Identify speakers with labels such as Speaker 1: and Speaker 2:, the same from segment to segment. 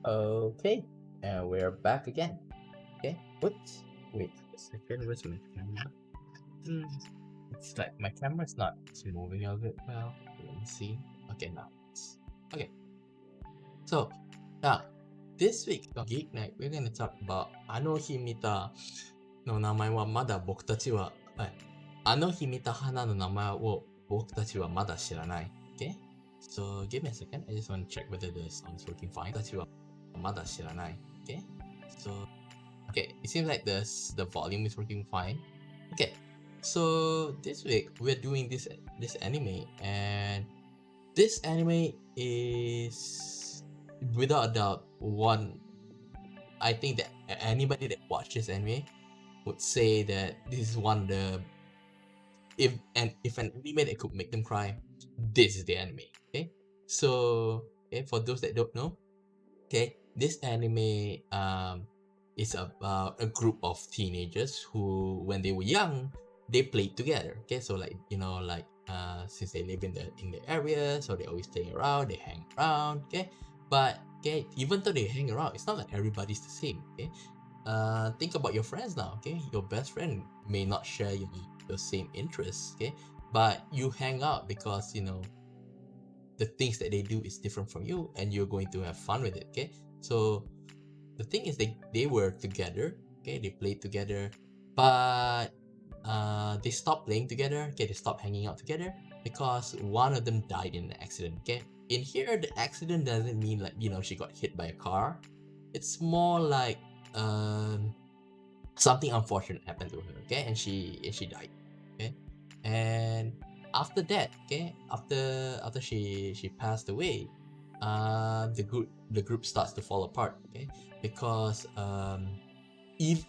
Speaker 1: Okay, and we're back again. Okay, whoops. Wait a second, where's my camera? Hmm, it's like my camera's not moving a bit well. Let me see. Okay, now. Okay, so now this week on Geek Night, we're gonna talk about Mita no namae wa mada bokutachi wa Mita Hana no namae wo bokutachi wa mada shiranai. Okay, so give me a second. I just want to check whether the sound's working fine. Bokutachi wa mada shiranai. Okay, so okay, it seems like the volume is working fine. Okay, so this week we're doing this anime, and this anime is without a doubt one. I think that anybody that watches anime would say that this is one of the if an anime that could make them cry, this is the anime. Okay, so okay, for those that don't know, okay, this anime is about a group of teenagers who, when they were young, they played together. Okay, so like since they live in the area, so they always play around, they hang around. Okay, but okay, even though they hang around, it's not like everybody's the same. Okay, think about your friends now. Okay, your best friend may not share your same interests. Okay, but you hang out because the things that they do is different from you, and you're going to have fun with it. Okay, so the thing is they were together. Okay, they played together, but they stopped playing together. Okay, they stopped hanging out together because one of them died in an accident. Okay, in here the accident doesn't mean like she got hit by a car. It's more like something unfortunate happened to her. Okay, and she died. Okay, and after that, okay, after she passed away, the group starts to fall apart. Okay, because if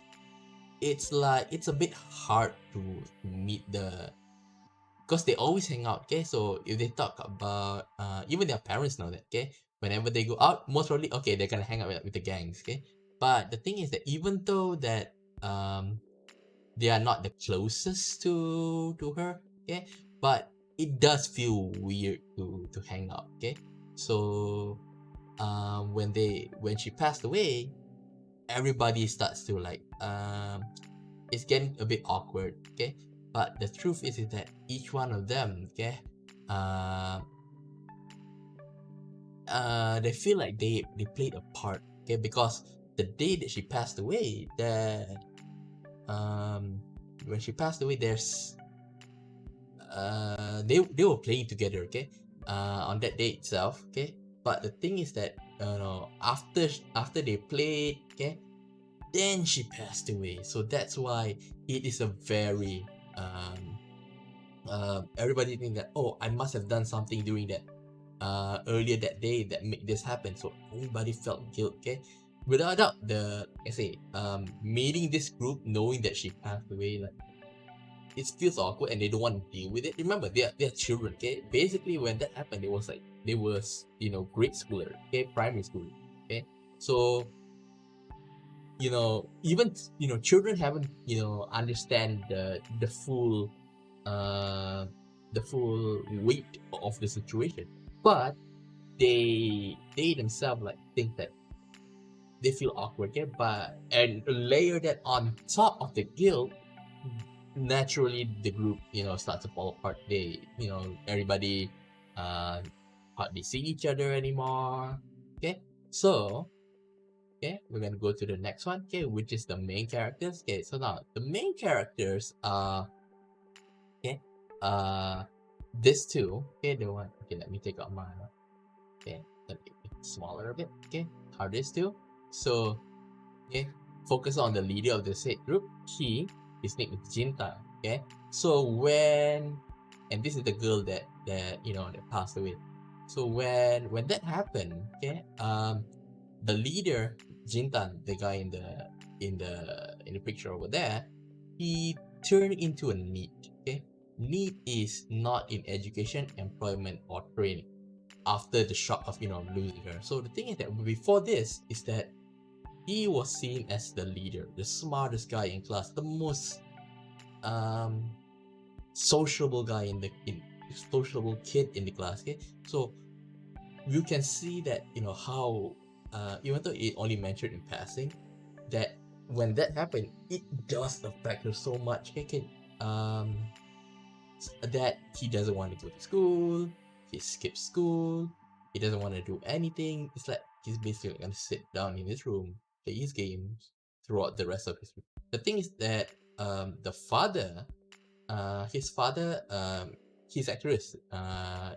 Speaker 1: it's like it's a bit hard to meet because they always hang out. Okay, so if they talk about even their parents know that. Okay, whenever they go out, most probably okay they're gonna hang out with the gangs. Okay, but the thing is that even though that they are not the closest to her. Okay, but it does feel weird to hang out. Okay, so when she passed away, everybody starts to like it's getting a bit awkward. Okay, but the truth is that each one of them, okay, they feel like they played a part. Okay, because the day that she passed away, when she passed away, they were playing together. Okay, on that day itself. Okay, but the thing is that after they played, okay, then she passed away. So that's why it is a very everybody think that, oh, I must have done something during that earlier that day that made this happen. So everybody felt guilt. Okay, without a doubt, meeting this group, knowing that she passed away, like it feels awkward and they don't want to deal with it. Remember, they're children. Okay, basically when that happened, it was like they were grade schooler. Okay, primary school. Okay, so even children haven't understand the full uh the full weight of the situation, but they themselves like think that they feel awkward. Okay, but and layer that on top of the guilt, naturally the group starts to fall apart. They everybody hardly see each other anymore. Okay, so okay, we're gonna go to the next one. Okay, which is the main characters. Okay, so now the main characters are okay. This two. Okay, the one. Okay, let me take out my. Okay, let me make it smaller a bit. Okay, are these two? So okay, focus on the leader of the said group. His name is Jinta. Okay, so and this is the girl that passed away. So when that happened, okay, the leader Jintan, the guy in the picture over there, he turned into a NEET. Okay, NEET is not in education, employment, or training. After the shock of losing her, so the thing is that before this is that he was seen as the leader, the smartest guy in class, the most sociable guy sociable kid in the class. Okay, so you can see that how even though it only mentioned in passing, that when that happened, it does affect her so much. Okay, that he doesn't want to go to school, he skips school, he doesn't want to do anything. It's like he's basically gonna sit down in his room, play his games throughout the rest of his week. The thing is that the father, his father, he's actually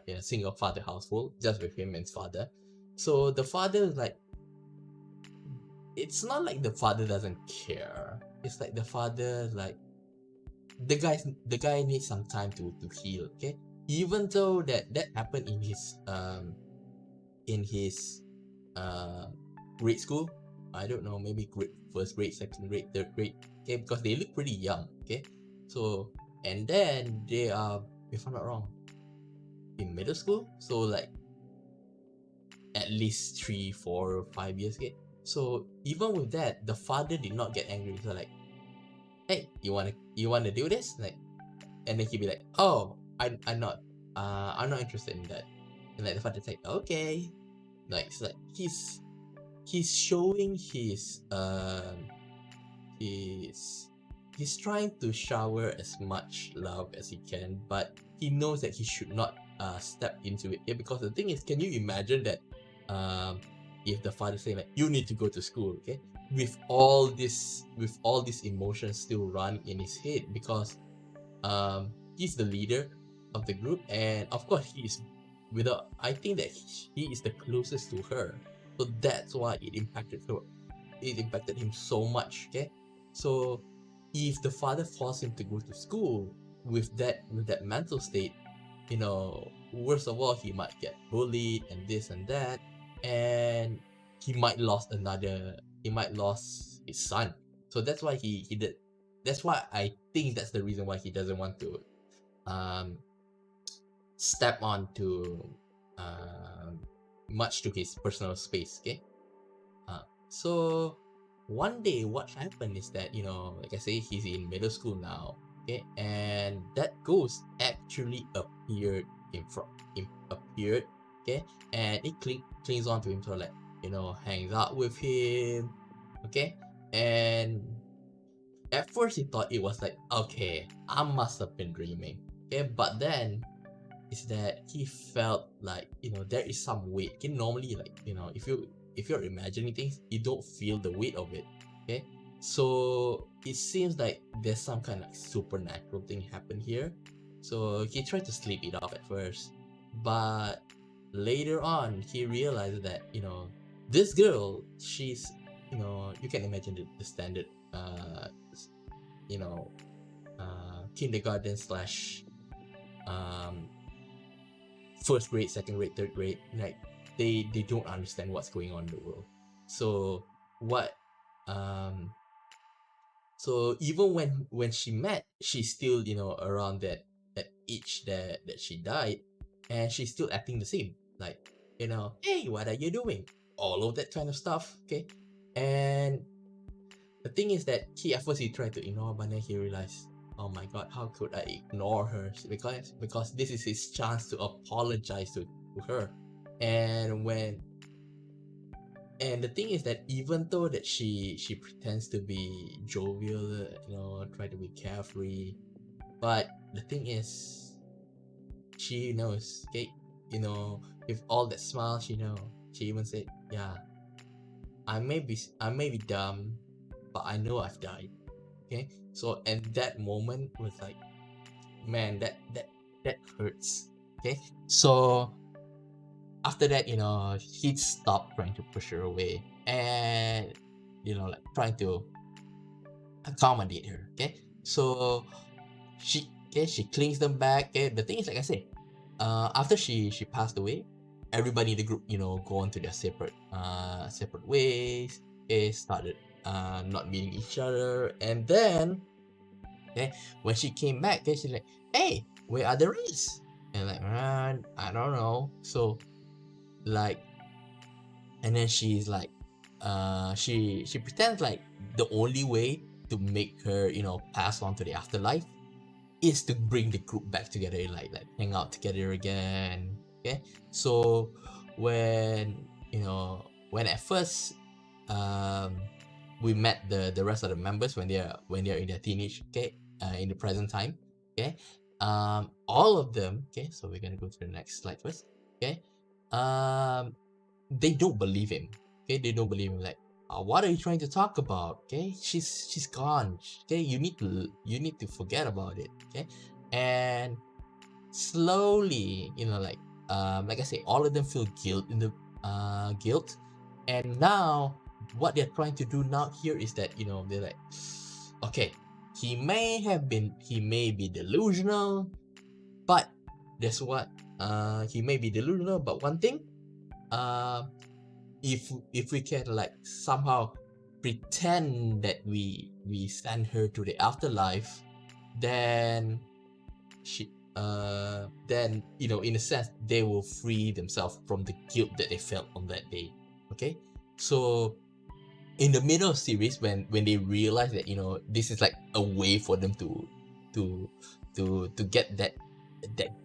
Speaker 1: in a single father household, just with him and his father. So the father is like, it's not like the father doesn't care. It's like the father like the guy needs some time to heal. Okay, even though that happened in his uh grade school. I don't know, maybe first grade, second grade, third grade. Okay, because they look pretty young. Okay, so and then they are, if I'm not wrong, in middle school. So like at least 3, 4, 5 years. Okay, so even with that, the father did not get angry. So like, hey, you wanna do this? Like, and then he'd be like, oh, I'm not interested in that. And like the father's like, okay. Like it's like he's showing he's trying to shower as much love as he can, but he knows that he should not step into it. Yeah, because the thing is, can you imagine that if the father saying like, you need to go to school, okay, with all these emotions still run in his head, because he's the leader of the group, and of course I think that he is the closest to her, so that's why it impacted him so much. Okay, so if the father forced him to go to school with that mental state, worst of all, he might get bullied and this and that, and he might lose his son. So that's why he did. That's why I think that's the reason why he doesn't want to um step on to much to his personal space. Okay, so one day what happened is that, like I say, he's in middle school now. Okay, and that ghost actually appeared appeared. Okay, and it clings on to him, so like, hangs out with him. Okay, and at first he thought it was like, okay, I must have been dreaming. Okay, but then is that he felt like, there is some weight. Okay, normally, like, if you're imagining things, you don't feel the weight of it. Okay, so it seems like there's some kind of supernatural thing happen here. So he tried to sleep it off at first, but later on he realized that, this girl, she's, you can imagine the standard you know kindergarten slash um first grade, second grade, third grade, like they don't understand what's going on in the world. So what so even when she met, she's still, around that age that she died, and she's still acting the same, like, hey, what are you doing, all of that kind of stuff. Okay, and the thing is that at first he tried to ignore, but then he realized, oh my god, how could I ignore her? Because this is his chance to apologize to her. And the thing is that even though that she pretends to be jovial, try to be carefree, but the thing is, she knows, okay, with all that smile, she even said, yeah, I may be dumb, but I know I've died. Okay, so and that moment was like, man, that hurts. Okay, so after that, he stopped trying to push her away, and like trying to accommodate her. Okay, so she clings them back. Okay, the thing is, like I said, after she passed away, everybody in the group, go on to their separate ways. They started not meeting each other, and then, okay, when she came back, okay, she's like, hey, where are the rings? And like, I don't know. So like, and then she's like, she pretends like the only way to make her, pass on to the afterlife is to bring the group back together, like hang out together again. Okay, so when when at first we met the rest of the members when they're in their teenage, okay, in the present time, okay, all of them, okay, so we're gonna go to the next slide first, okay, they don't believe him, okay, they don't believe him, like, what are you trying to talk about, okay, she's gone, okay, you need to forget about it, okay, and slowly, like I say, all of them feel guilt, and now what they're trying to do now here is that, they're like, okay, he may be delusional, but that's what he may be delusional, but one thing, if we can like somehow pretend that we send her to the afterlife, then then in a sense they will free themselves from the guilt that they felt on that day. Okay, so in the middle of series, when they realize that this is like a way for them to get that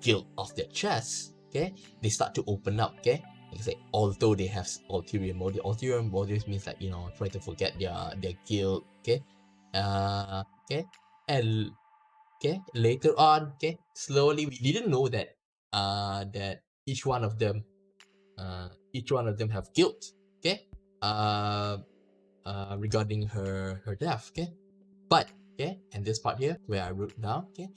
Speaker 1: guilt off their chest, okay, they start to open up. Okay, like I say, although they have ulterior motives means like try to forget their guilt. Okay, okay, and okay, later on, okay, slowly, we didn't know that that each one of them have guilt, okay, regarding her death, okay, but okay, and this part here where I wrote down, okay,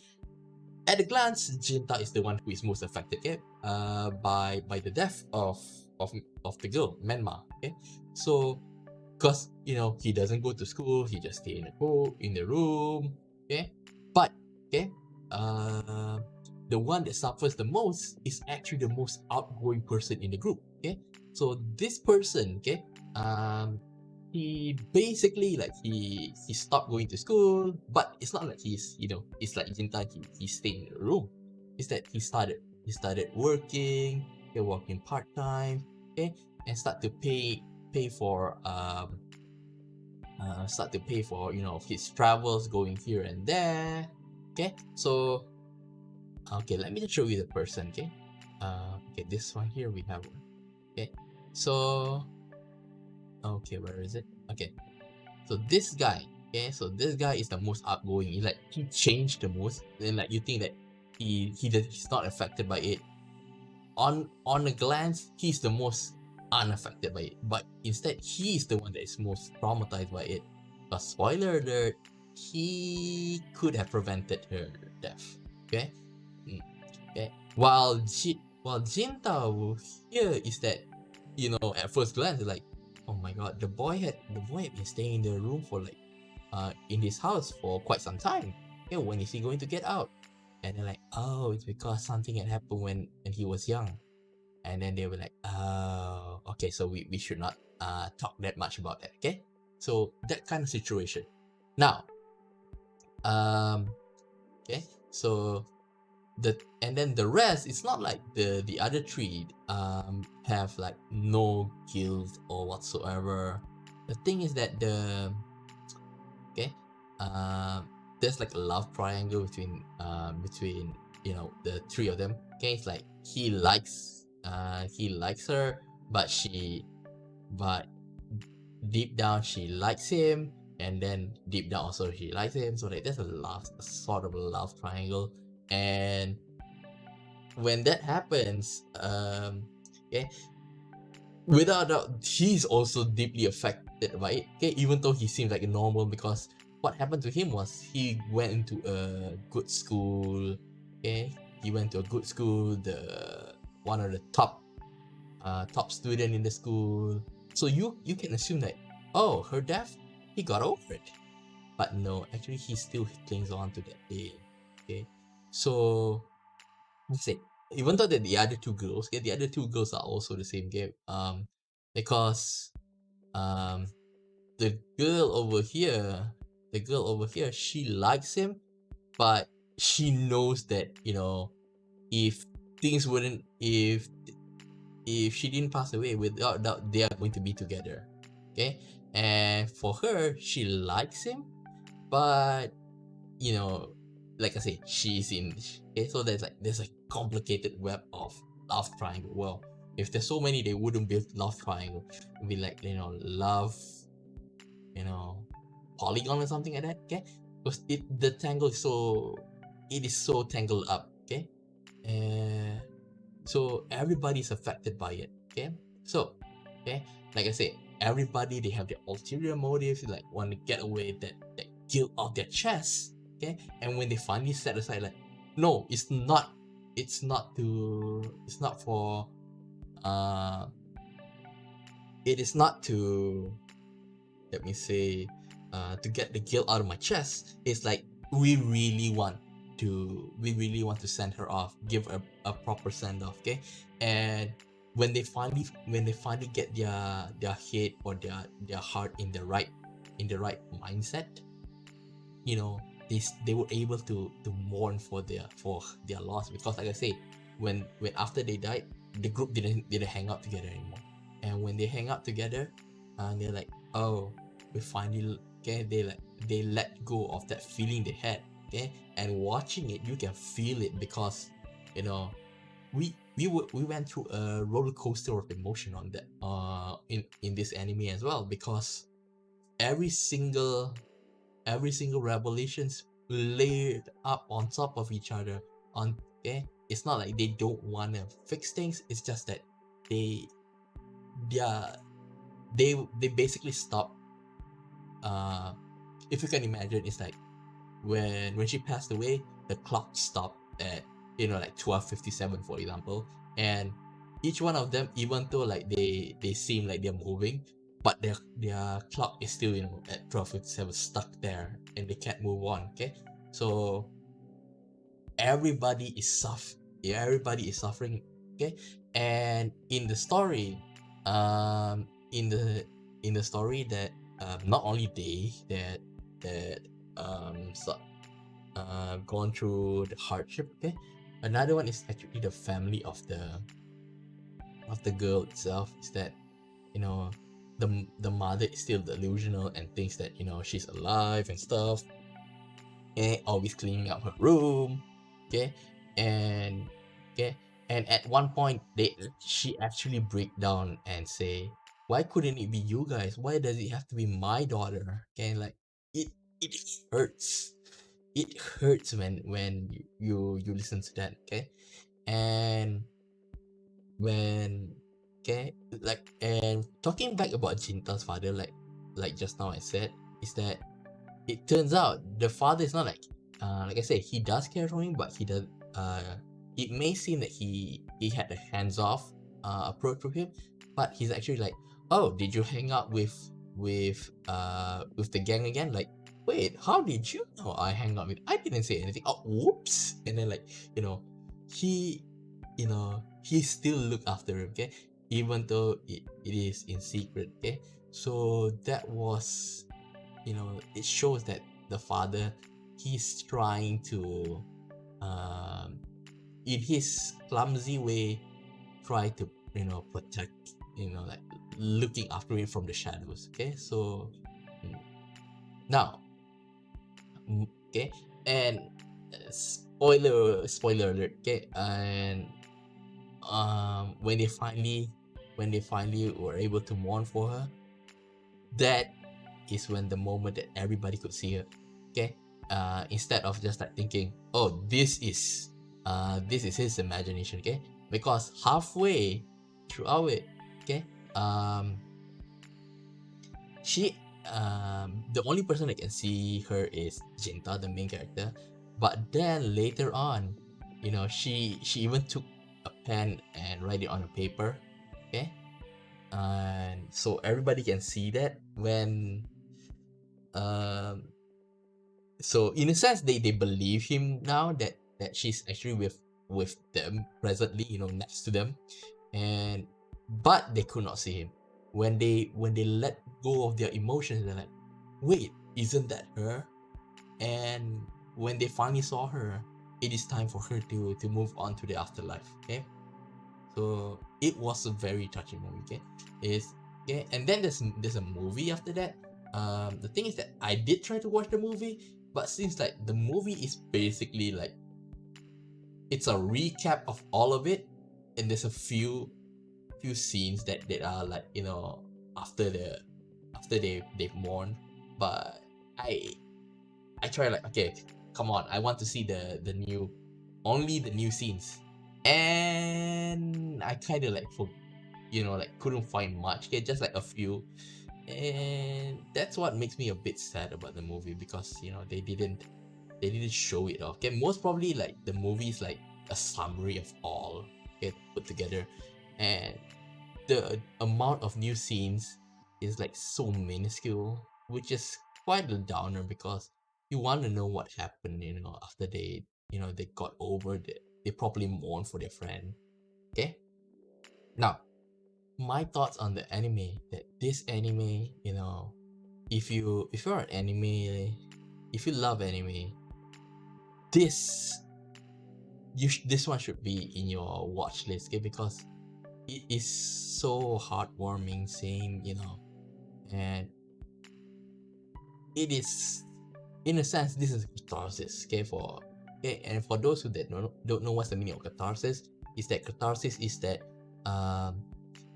Speaker 1: at a glance, Jinta is the one who is most affected, okay, by the death of the girl Menma, okay, so because he doesn't go to school, he just stay in the room, okay, but okay, the one that suffers the most is actually the most outgoing person in the group, okay, so this person, okay, he basically like he stopped going to school, but it's not like he's it's like Jinta, he stayed in the room. It's that he started working, working part-time, okay, and start to pay for his travels going here and there, okay, so okay, let me just show you the person, okay, okay, this one here we have one, okay, so okay, where is it? Okay, so this guy, okay, so this guy is the most outgoing. He changed the most. Then like you think that he's not affected by it. On a glance, he's the most unaffected by it. But instead, he's the one that is most traumatized by it. But spoiler alert, he could have prevented her death. Okay, okay. While Jinta here is that at first glance, like, oh my god, the boy had been staying in the room for like in his house for quite some time. Okay, when is he going to get out? And they're like, oh, it's because something had happened when he was young. And then they were like, oh, okay, so we should not talk that much about that. Okay, so that kind of situation. Now, okay, so and then the rest, it's not like the other three have like no guilt or whatsoever. The thing is that okay, there's like a love triangle between the three of them. Okay, it's like he likes her, but deep down she likes him, and then deep down also she likes him. So like there's a sort of a love triangle. And when that happens, okay, without doubt, he's also deeply affected by it. Okay, even though he seems like a normal, because what happened to him was he went into a good school. Okay, he went to a good school, one of the top student in the school. So you can assume that, oh, her death, he got over it. But no, actually he still clings on to that day. Okay, so let's say, even though that the other two girls are also the same game, because the girl over here, she likes him, but she knows that if things wouldn't if she didn't pass away, without doubt they are going to be together. Okay, and for her, she likes him, but like I say, she's in. Okay, so there's a complicated web of love triangle. Well, if there's so many, they wouldn't be love triangle. It'd be like, love, polygon or something like that. Okay, because the tangle is so tangled up. Okay, and so everybody's affected by it. Okay, so like I said, everybody, they have their ulterior motives, like want to get away that guilt off their chest. Okay, and when they finally set aside, like, no, it's not for it is not to, let me say, to get the guilt out of my chest. It's like we really want to send her off, give her a proper send off. Okay, and when they finally get their head or their heart in the right mindset, they were able to mourn for their loss. Because like I say, when after they died, the group didn't hang out together anymore. And when they hang out together, they're like, oh, we finally, they let go of that feeling they had. Okay, and watching it, you can feel it, because we went through a roller coaster of emotion on that in this anime as well, because every single revelations layered up on top of each other. It's not like they don't want to fix things, it's just that they basically stop. If you can imagine, it's like when she passed away, the clock stopped at like 12:57, for example, and each one of them, even though like they seem like they're moving, but their clock is still at 12:57, stuck there, and they can't move on. Okay, so everybody is suffering. Okay, and in the story, in the story, that not only they that gone through the hardship. Okay, another one is actually the family of the girl itself. Is that the mother is still delusional and thinks that she's alive and stuff, and always cleaning up her room. Okay, and at one point she actually break down and say, why couldn't it be you guys? Why does it have to be my daughter? Okay, like it hurts. It hurts when you listen to that. Okay, and when and talking back about Jinta's father, like just now I said, is that it turns out the father is not like I said, he does care for him, but he does it may seem that he had a hands-off approach with him, but he's actually like, oh, did you hang out with the gang again? Like, wait, how did you know I hang out with? I didn't say anything. Oh, whoops. And then he he still look after him. Okay, even though it is in secret. Okay, so that was, it shows that the father, he's trying to in his clumsy way, try to protect, like looking after him from the shadows. Okay, so now, okay, and spoiler alert. Okay, and when they finally were able to mourn for her, that is when the moment that everybody could see her. Okay, instead of just like thinking, oh, this is his imagination. Okay, because halfway throughout it, okay, she the only person that can see her is Jinta, the main character. But then later on, she even took a pen and write it on a paper. Okay, and so everybody can see that when so in a sense, they believe him now that she's actually with them presently, next to them, and but they could not see him. When they let go of their emotions, they're like, wait, isn't that her? And when they finally saw her, it is time for her to move on to the afterlife. Okay, so it was a very touching movie. Okay, and then there's a movie after that. The thing is that I did try to watch the movie, but seems like the movie is basically like, it's a recap of all of it, and there's a few few scenes that are like, you know, after they've mourned, but I try like, okay, come on, I want to see the new, only the new scenes, and I kind of like, for you know, like couldn't find much. Okay, just like a few, and that's what makes me a bit sad about the movie, because you know they didn't show it off. Okay, most probably like the movie is like a summary of all it put together, and the amount of new scenes is like so minuscule, which is quite a downer, because you want to know what happened, you know, after they, you know, they got over they probably mourned for their friend. Okay, now my thoughts on the anime, that this anime, you know, if you're an anime, if you love anime, this this one should be in your watch list, okay? Because it is so heartwarming seeing, you know, and it is, in a sense, this is catharsis, okay? Okay, and for those who that don't know what's the meaning of catharsis, is that catharsis is that um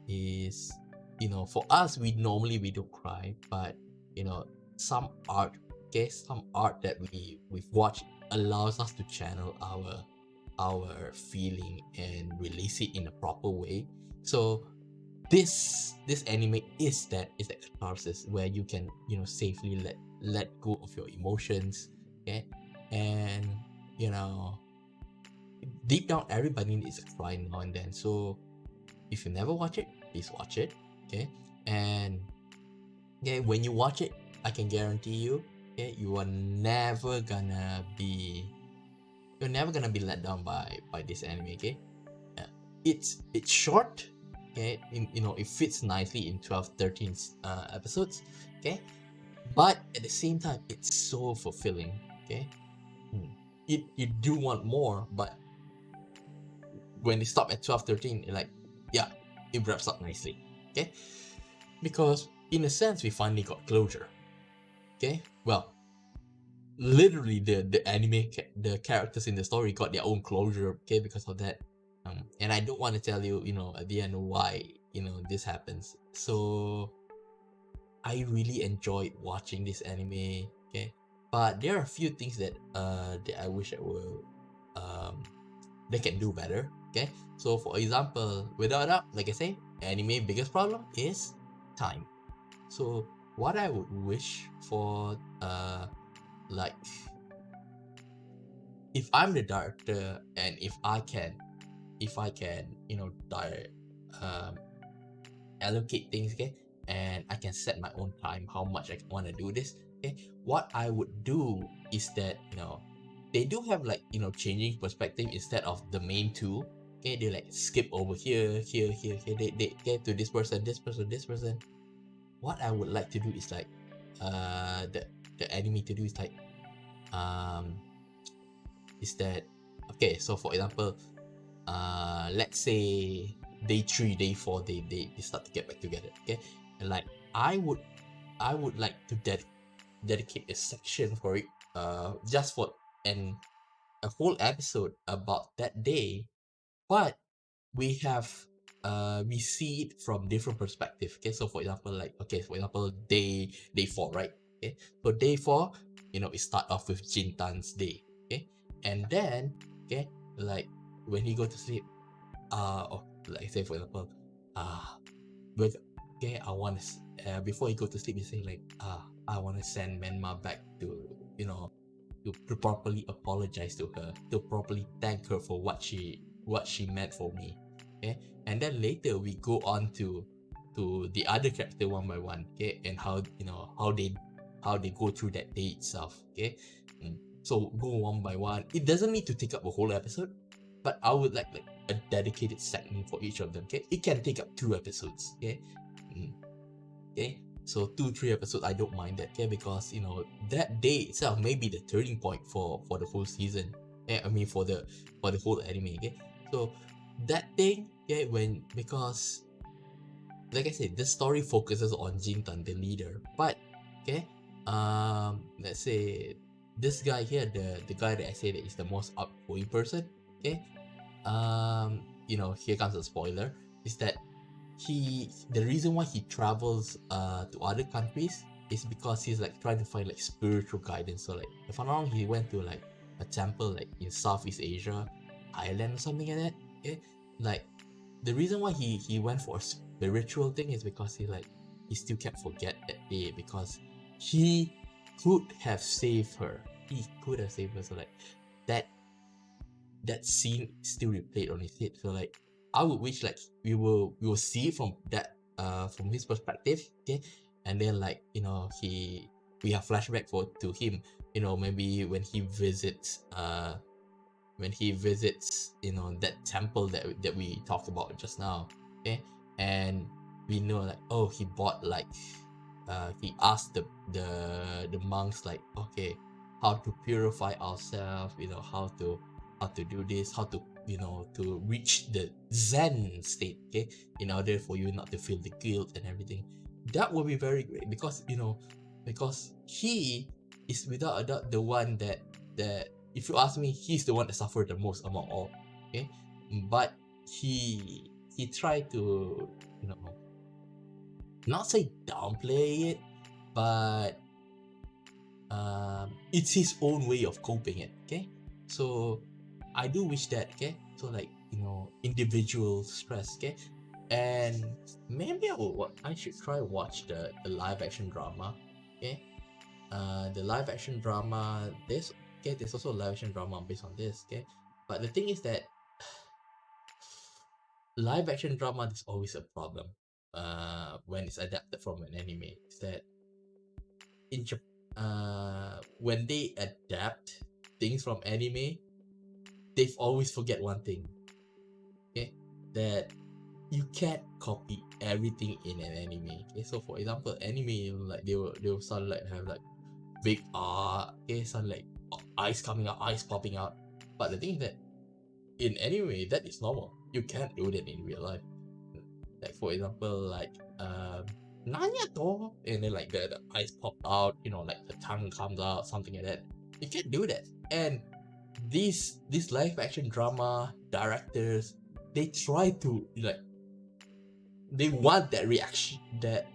Speaker 1: is, you know, for us, we normally we don't cry, but you know, some art, okay, some art that we've watched allows us to channel our feeling and release it in a proper way. So this anime is that catharsis where you can, you know, safely let go of your emotions, okay? And you know, deep down, everybody needs a cry now and then. So if you never watch it, please watch it, okay? And yeah, when you watch it, I can guarantee you, okay, you're never gonna be let down by this anime, okay? Uh, it's short, okay? You know, it fits nicely in 12, 13 episodes, okay? But at the same time, it's so fulfilling, okay? You do want more, but when they stop at 12, 13, you're like, yeah, it wraps up nicely, okay? Because in a sense, we finally got closure, okay? Well, literally the anime, the characters in the story got their own closure, okay, because of that. And I don't want to tell you, you know, at the end why, you know, this happens. So I really enjoyed watching this anime, okay? But there are a few things that I wish I will they can do better, okay? So for example, without a doubt, like I say, anime biggest problem is time. So what I would wish for, like, if I'm the director, and if I can, you know, um allocate things, okay, and I can set my own time, how much I want to do this, okay, what I would do is that, you know, they do have like, you know, changing perspective instead of the main two, okay, they like skip over here, here, they get to this person, this person, this person. What I would like to do is like, the anime to do is like, um is that, okay, so for example, let's say day 3, day 4, they start to get back together, okay, and like I would like to dedicate a section for it, just for and a whole episode about that day, but we have we see it from different perspective, okay? So for example, like, okay, for example, day 4, right? Okay, so day 4, you know, it start off with Jintan's day, okay, and then, okay, like when he go to sleep, or like say for example, with, okay, I want to before he go to sleep, he say like, I want to send Menma back to, you know, to properly apologize to her, to properly thank her for what she meant for me, okay. And then later we go on to the other character one by one, okay, and how, you know, how they go through that day itself, okay. So go one by one. It doesn't need to take up a whole episode, but I would like a dedicated segment for each of them, okay. It can take up 2 episodes, okay. Okay, so 2-3 episodes, I don't mind that, okay, because you know, that day itself may be the turning point for the whole season, I mean for the whole anime, okay. So that thing, okay, because like I said, the story focuses on Jintan, the leader, but okay, let's say this guy here, the guy that I say that is the most outgoing person, okay, you know, here comes a spoiler, is that the reason why he travels to other countries is because he's like trying to find like spiritual guidance. So like if I'm not wrong, he went to like a temple like in Southeast Asia, Thailand or something like that. Okay, like the reason why he went for a spiritual thing is because he still can't forget that day, because he could have saved her. He could have saved her. So like that that scene still replayed on his head. So like I would wish like we will see it from his perspective, okay? And then like we have flashback to him, maybe when he visits that temple that we talked about just now, okay? And we know like, oh, he bought like he asked the monks like, okay, how to purify ourselves, how to do this, how to to reach the zen state, okay, in order for you not to feel the guilt and everything. That would be very great, because he is without a doubt the one that if you ask me, he's the one that suffered the most among all, okay? But he tried to not say downplay it, but it's his own way of coping it, okay? So I do wish that, okay? So like, individual stress, okay? And maybe I should try watch the live action drama, okay? The live action drama, there's also a live action drama based on this, okay? But the thing is that live action drama is always a problem when it's adapted from an anime. Is that in when they adapt things from anime, they've always forget one thing, okay? That you can't copy everything in an anime, okay? So for example, anime, like they will start like have like big okay, some like eyes coming out, eyes popping out. But the thing is that in anime, that is normal. You can't do that in real life. Like for example, like Nanyato, and then like the eyes pop out, like the tongue comes out, something like that. You can't do that. And these live action drama directors, they try to like, they want that reaction, that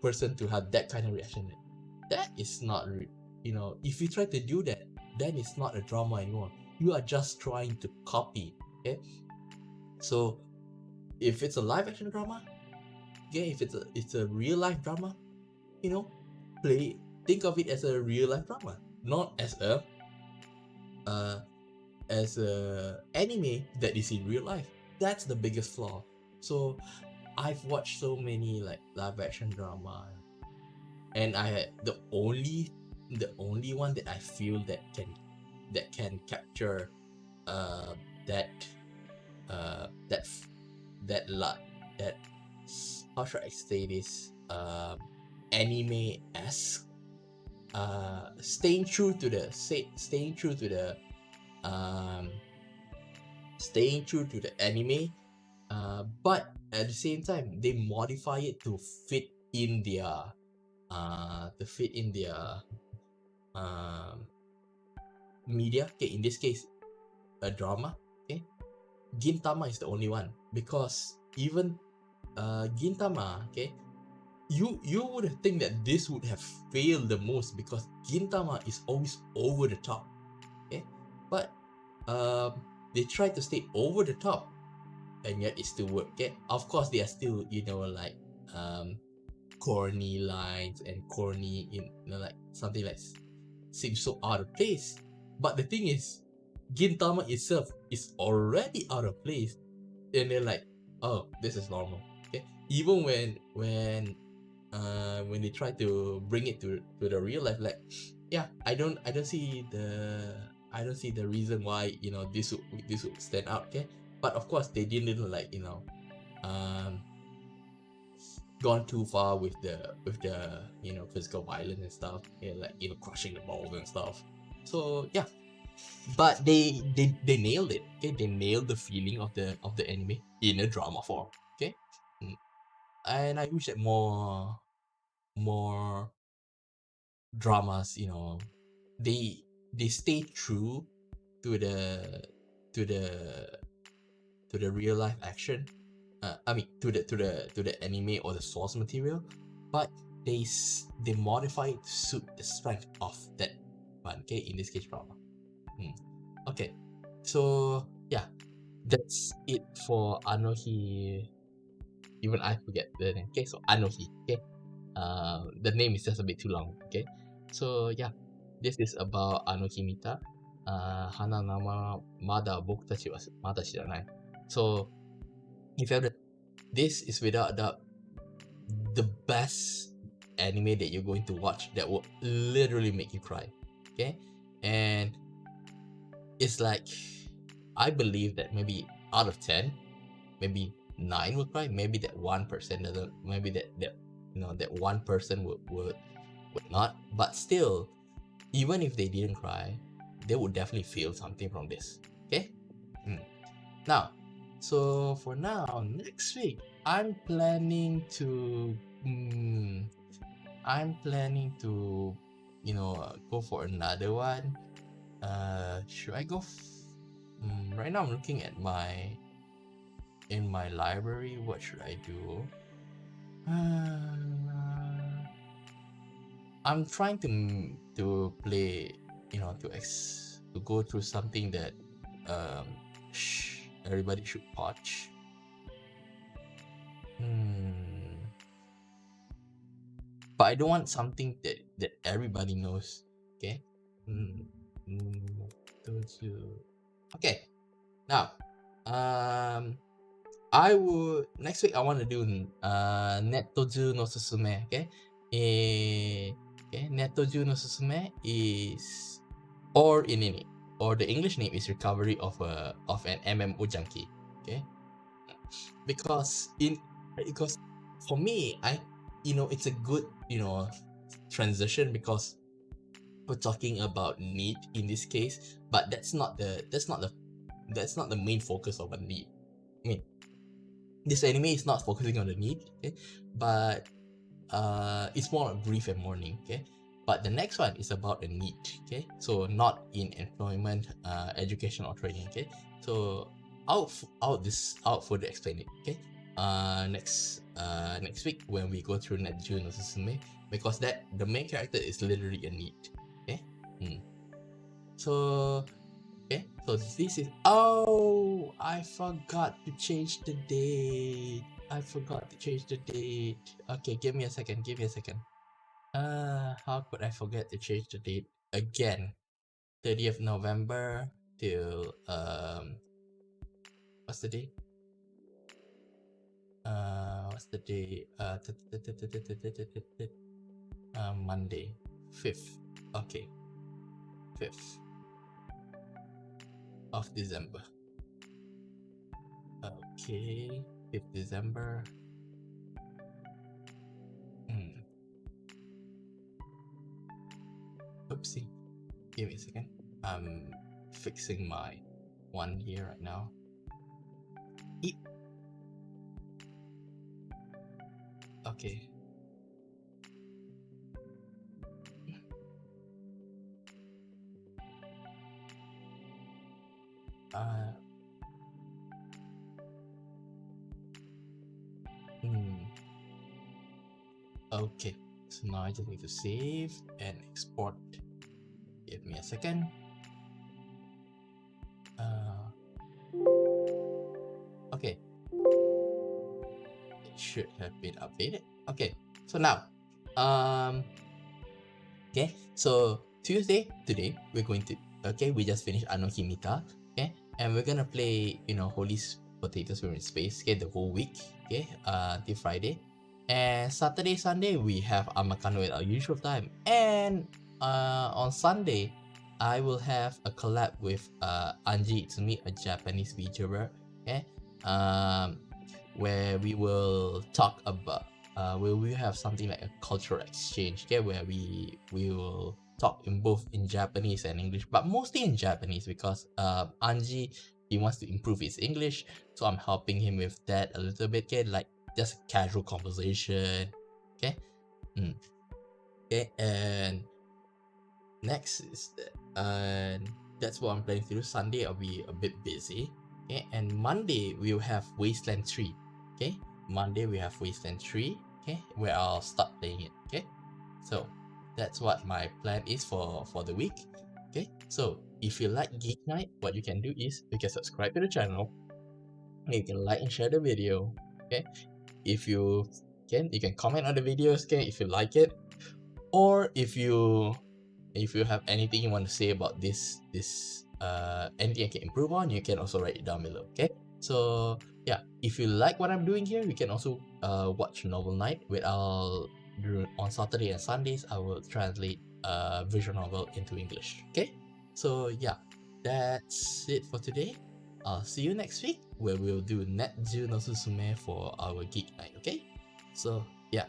Speaker 1: person to have that kind of reaction. That is not if you try to do that, then it's not a drama anymore. You are just trying to copy, okay? So if it's a live action drama, okay, if it's a real life drama, think of it as a real life drama, not as a anime that is in real life. That's the biggest flaw. So I've watched so many like live action drama, and the only one that I feel that can capture that that that how should I say this, anime-esque, staying true to the anime, but at the same time they modify it to fit in their media. Okay, in this case, a drama. Okay, Gintama is the only one, because even Gintama, okay, you would think that this would have failed the most, because Gintama is always over the top, okay, but they try to stay over the top, and yet it still work. Okay, of course they are still like corny lines and corny like something like seems so out of place. But the thing is, Gintama itself is already out of place, and they're like, oh, this is normal. Okay, even when they try to bring it to the real life, like, yeah, I don't see the reason why this would stand out. Okay, but of course they didn't like gone too far with the physical violence and stuff, like crushing the balls and stuff. So yeah, but they nailed it. Okay, they nailed the feeling of the anime in a drama form. Okay. And I wish that more dramas, they stay true to the to the real life action, I mean to the anime or the source material, but they modify it to suit the strength of that one. Okay, in this case, drama. Okay, so yeah, that's it for Anohi. Even I forget the name. Okay, so Anohi. Okay, the name is just a bit too long. Okay, so yeah, this is about Anohi Mita. Hana nama Mada Bokutachi was Mada Shiranai. So if you have this is without a doubt the best anime that you're going to watch that will literally make you cry. Okay, and it's like I believe that maybe out of 10, maybe 9 will cry. Maybe that 1% doesn't. Maybe that that one person would not. But still, even if they didn't cry, they would definitely feel something from this. Okay. Now, so for now, next week I'm planning to. I'm planning to, go for another one. Should I go? Right now I'm looking at in my library. What should I do? I'm trying to play, to go through something that everybody should watch. But I don't want something that everybody knows. Okay. Okay. Now, I would next week I want to do Nettoju no Susume. Okay. Okay. Nettoju no Susume is or the English name is Recovery of an MMO junkie. Okay. Because for me it's a good transition because we're talking about need in this case, but that's not the main focus of a need. I mean, this anime is not focusing on the need, okay, but it's more of grief and mourning, okay. But the next one is about a need, okay, so not in employment, education or training, okay. So I'll further explain it, okay, next week when we go through Netju no Susume, because the main character is literally a need, okay. So okay, so this is I forgot to change the date. Okay, give me a second. How could I forget to change the date again? 30th November till what's the date? What's the day? Monday, 5th. Okay, 5th of December. Okay, 5th December. Oopsie. Give me a second. I'm fixing my one here right now. Eep. Okay. Okay, so now I just need to save and export. Give me a second. Okay, it should have been updated. Okay, so now, okay, so Tuesday today we're going to we just finished Anohi Mita, okay, and we're gonna play Holy Potatoes We're in Space, okay, the whole week, okay, till Friday. And Saturday, Sunday, we have Amakano at our usual time. And on Sunday, I will have a collab with Anji Itsumi, a Japanese VTuber, okay? Where we will talk about, where we have something like a cultural exchange, okay? Where we will talk both in Japanese and English, but mostly in Japanese because Anji, he wants to improve his English, so I'm helping him with that a little bit, okay? Like just a casual conversation, okay. Okay, and next is that's what I'm planning to do. Sunday I'll be a bit busy, okay, and Monday we'll have Wasteland 3, Okay, Monday we have Wasteland 3. Okay, where I'll start playing it. Okay, so that's what my plan is for the week. Okay, so if you like Geek Night, what you can do is you can subscribe to the channel. You can like and share the video. Okay, if you can comment on the videos. Okay, if you like it, or if you have anything you want to say about this anything I can improve on, you can also write it down below. Okay, so yeah, if you like what I'm doing here, you can also watch Novel Night, where I'll do on Saturday and Sundays. I will translate visual novel into English. Okay, so yeah, that's it for today. I'll see you next week, where we'll do Netzu no Susume for our Geek Night. Okay, so yeah,